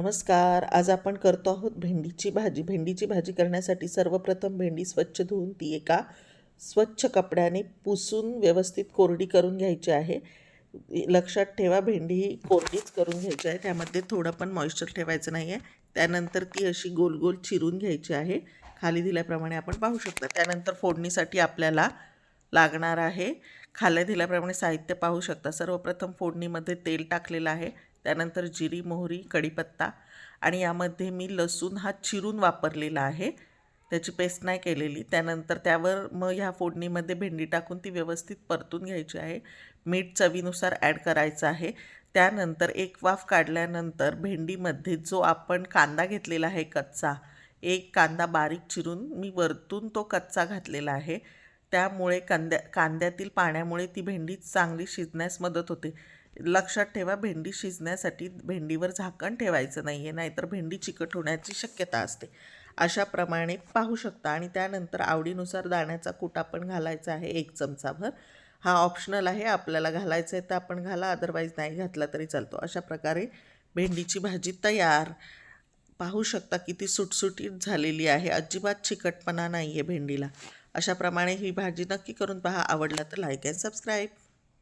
नमस्कार. आज आपण करतो आहोत भेंडीची भाजी. भेंडीची भाजी करण्यासाठी सर्वप्रथम भेंडी स्वच्छ धुवून ती एका स्वच्छ कपड्याने पुसून व्यवस्थित कोरडी करून घ्यायची आहे. लक्षात ठेवा, भेंडी ही कोरडीच करून घ्यायची आहे, त्यामध्ये थोडं पण मॉइश्चर ठेवायचं नाही आहे. त्यानंतर ती अशी गोल गोल चिरून घ्यायची आहे, खाली दिल्याप्रमाणे आपण पाहू शकता. त्यानंतर फोडणीसाठी आपल्याला लागणार आहे. खाली दिल्याप्रमाणे साहित्य पाहू शकता. सर्वप्रथम फोडणीमध्ये तेल टाकलेलं आहे, त्यानंतर जिरी, मोहरी, कढीपत्ता आणि यामध्ये मी लसूण हा चिरून वापरलेला आहे, त्याची पेस्ट नाही केलेली. त्यानंतर त्यावर मग ह्या फोडणीमध्ये भेंडी टाकून ती व्यवस्थित परतून घ्यायची आहे. मीठ चवीनुसार ॲड करायचं आहे. त्यानंतर एक वाफ काढल्यानंतर भेंडीमध्ये जो आपण कांदा घेतलेला आहे कच्चा, एक कांदा बारीक चिरून मी वरतून तो कच्चा घातलेला आहे. त्यामुळे कांद्यातील पाण्यामुळे ती भेंडी चांगली शिजण्यास मदत होते. लक्षात ठेवा, भेंडी शिजण्यासाठी भेंडीवर झाकण ठेवायचं नाही आहे, नाहीतर भेंडी चिकट होण्याची शक्यता असते. अशाप्रमाणे पाहू शकता. आणि त्यानंतर आवडीनुसार दाण्याचा कूट आपण घालायचा आहे 1 चमचाभर. हा ऑप्शनल आहे, आपल्याला घालायचं आहे तर आपण घाला, अदरवाईज नाही घातला तरी चालतो. अशा प्रकारे भेंडीची भाजी तयार. पाहू शकता किती सुटसुटीत झालेली आहे, अजिबात चिकटपणा नाही आहे भेंडीला. अशाप्रमाणे ही भाजी नक्की करून पहा. आवडला तर लाईक अँड सबस्क्राईब.